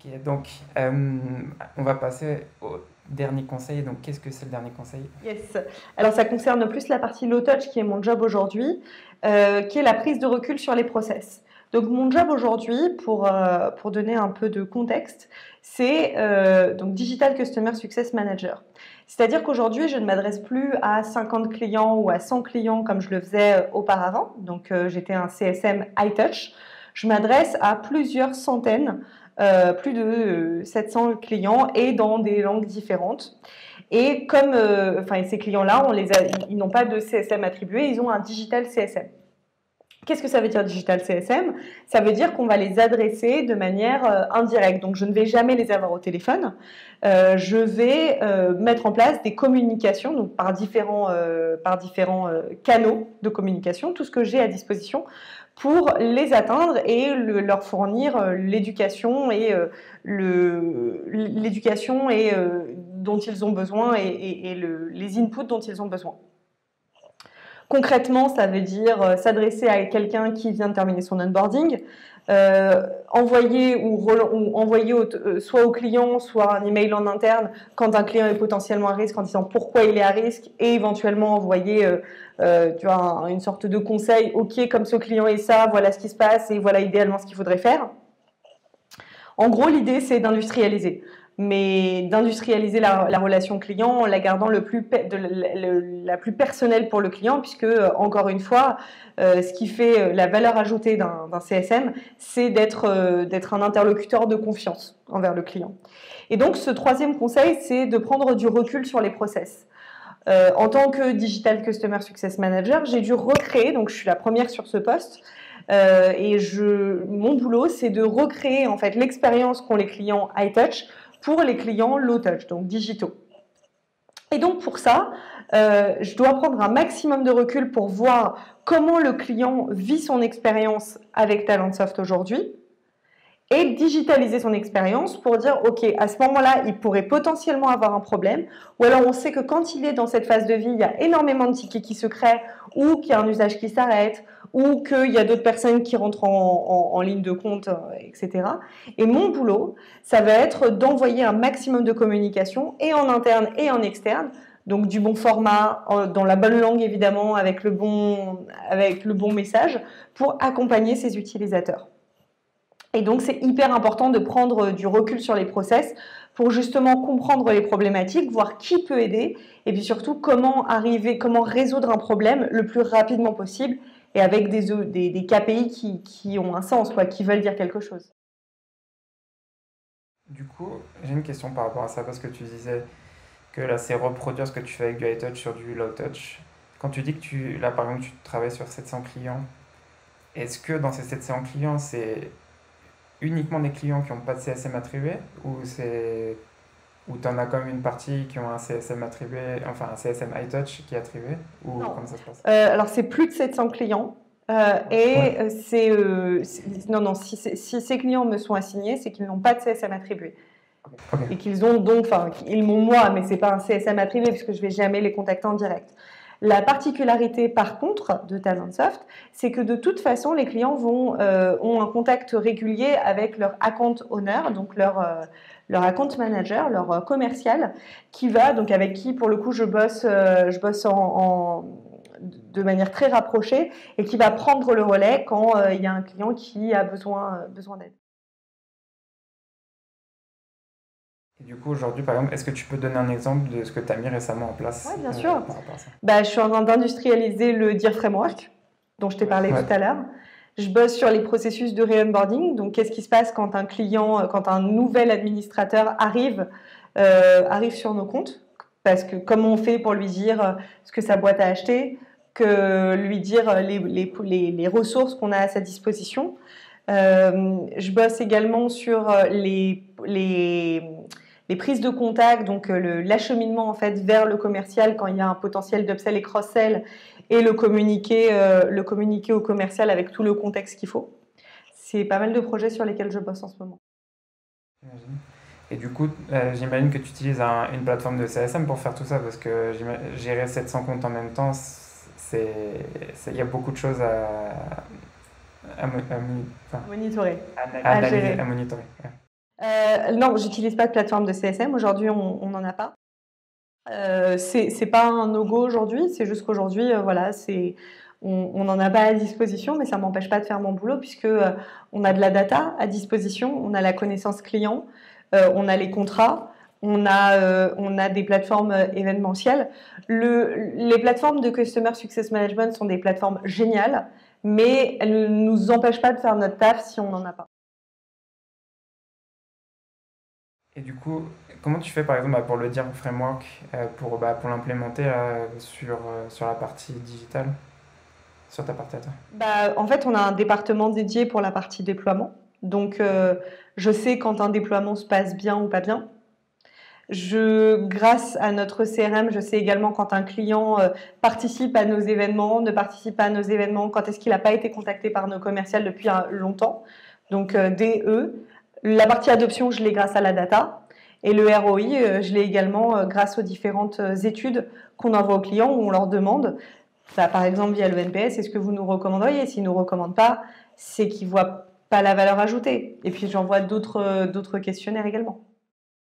Ok, donc on va passer au dernier conseil. Donc, qu'est-ce que c'est le dernier conseil? Yes. Alors, ça concerne plus la partie low touch qui est mon job aujourd'hui, qui est la prise de recul sur les process. Donc, mon job aujourd'hui, pour donner un peu de contexte, c'est donc Digital Customer Success Manager. C'est-à-dire qu'aujourd'hui, je ne m'adresse plus à 50 clients ou à 100 clients comme je le faisais auparavant. Donc, j'étais un CSM high touch. Je m'adresse à plusieurs centaines, plus de 700 clients et dans des langues différentes. Et comme ces clients-là, ils n'ont pas de CSM attribué, ils ont un digital CSM. Qu'est-ce que ça veut dire digital CSM? Ça veut dire qu'on va les adresser de manière indirecte. Donc, je ne vais jamais les avoir au téléphone. Je vais mettre en place des communications donc par différents canaux de communication, tout ce que j'ai à disposition pour les atteindre et leur fournir l'éducation dont ils ont besoin et les inputs dont ils ont besoin. Concrètement, ça veut dire s'adresser à quelqu'un qui vient de terminer son onboarding, envoyer soit au client, soit un email en interne quand un client est potentiellement à risque en disant pourquoi il est à risque et éventuellement envoyer une sorte de conseil, ok, comme ce client est ça, voilà ce qui se passe et voilà idéalement ce qu'il faudrait faire. En gros, l'idée, c'est d'industrialiser. Mais d'industrialiser la relation client en la gardant la plus personnelle pour le client, puisque, encore une fois, ce qui fait la valeur ajoutée d'un CSM, c'est d'être un interlocuteur de confiance envers le client. Et donc, ce troisième conseil, c'est de prendre du recul sur les process. En tant que Digital Customer Success Manager, j'ai dû recréer, donc je suis la première sur ce poste, mon boulot, c'est de recréer en fait l'expérience qu'ont les clients high touch pour les clients low touch, donc digitaux. Et donc pour ça, je dois prendre un maximum de recul pour voir comment le client vit son expérience avec Talentsoft aujourd'hui et digitaliser son expérience pour dire ok, à ce moment-là, il pourrait potentiellement avoir un problème, ou alors on sait que quand il est dans cette phase de vie, il y a énormément de tickets qui se créent, ou qu'il y a un usage qui s'arrête, ou qu'il y a d'autres personnes qui rentrent en ligne de compte, etc. Et mon boulot, ça va être d'envoyer un maximum de communication, et en interne et en externe, donc du bon format, dans la bonne langue évidemment, avec le bon message, pour accompagner ces utilisateurs. Et donc, c'est hyper important de prendre du recul sur les process pour justement comprendre les problématiques, voir qui peut aider et puis surtout comment résoudre un problème le plus rapidement possible et avec des KPI qui ont un sens, quoi, qui veulent dire quelque chose. Du coup, j'ai une question par rapport à ça parce que tu disais que là, c'est reproduire ce que tu fais avec du high touch sur du low touch. Quand tu dis que là, par exemple, tu travailles sur 700 clients, est-ce que dans ces 700 clients, c'est uniquement des clients qui n'ont pas de CSM attribué ou tu en as comme une partie qui ont un CSM attribué, enfin un CSM high touch qui est attribué ou Non. comment ça se passe? Alors, c'est plus de 700 clients. Si ces clients me sont assignés, c'est qu'ils n'ont pas de CSM attribué. Okay. Et qu'ils ont donc, ils m'ont moi, mais c'est pas un CSM attribué puisque je vais jamais les contacter en direct. La particularité, par contre, de Talentsoft, c'est que de toute façon, les clients ont un contact régulier avec leur account owner, donc leur account manager, leur commercial, avec qui, pour le coup, je bosse de manière très rapprochée et qui va prendre le relais quand il y a un client qui a besoin d'aide. Et du coup, aujourd'hui, par exemple, est-ce que tu peux donner un exemple de ce que tu as mis récemment en place? Oui, bien sûr. Par rapport à ça? Je suis en train d'industrialiser le DIR Framework, dont je t'ai parlé tout à l'heure. Je bosse sur les processus de re-onboarding. Donc, qu'est-ce qui se passe quand un nouvel administrateur arrive sur nos comptes? Parce que comment on fait pour lui dire ce que sa boîte a acheté, lui dire les ressources qu'on a à sa disposition. Je bosse également sur les prises de contact, donc l'acheminement en fait vers le commercial quand il y a un potentiel d'upsell et cross-sell et le communiquer au commercial avec tout le contexte qu'il faut. C'est pas mal de projets sur lesquels je bosse en ce moment. J'imagine. Et du coup, j'imagine que tu utilises une plateforme de CSM pour faire tout ça parce que gérer 700 comptes en même temps, il y a beaucoup de choses à monitorer. À monitorer. Ouais. Non, j'utilise pas de plateforme de CSM. Aujourd'hui, on n'en a pas. C'est pas un no-go aujourd'hui, c'est juste qu'aujourd'hui, voilà, on n'en a pas à disposition, mais ça m'empêche pas de faire mon boulot puisque on a de la data à disposition, on a la connaissance client, on a les contrats, on a des plateformes événementielles. Les plateformes de Customer Success Management sont des plateformes géniales, mais elles ne nous empêchent pas de faire notre taf si on n'en a pas. Et du coup, comment tu fais par exemple pour le dire au framework, pour l'implémenter sur la partie digitale, sur ta partie à toi? En fait, on a un département dédié pour la partie déploiement. Donc, je sais quand un déploiement se passe bien ou pas bien. Grâce à notre CRM, je sais également quand un client participe à nos événements, ne participe pas à nos événements, quand est-ce qu'il n'a pas été contacté par nos commerciales depuis longtemps. Donc, DE. La partie adoption, je l'ai grâce à la data. Et le ROI, je l'ai également grâce aux différentes études qu'on envoie aux clients où on leur demande, par exemple via le NPS, est-ce que vous nous recommanderiez? S'ils ne nous recommandent pas, c'est qu'ils ne voient pas la valeur ajoutée. Et puis j'envoie d'autres questionnaires également.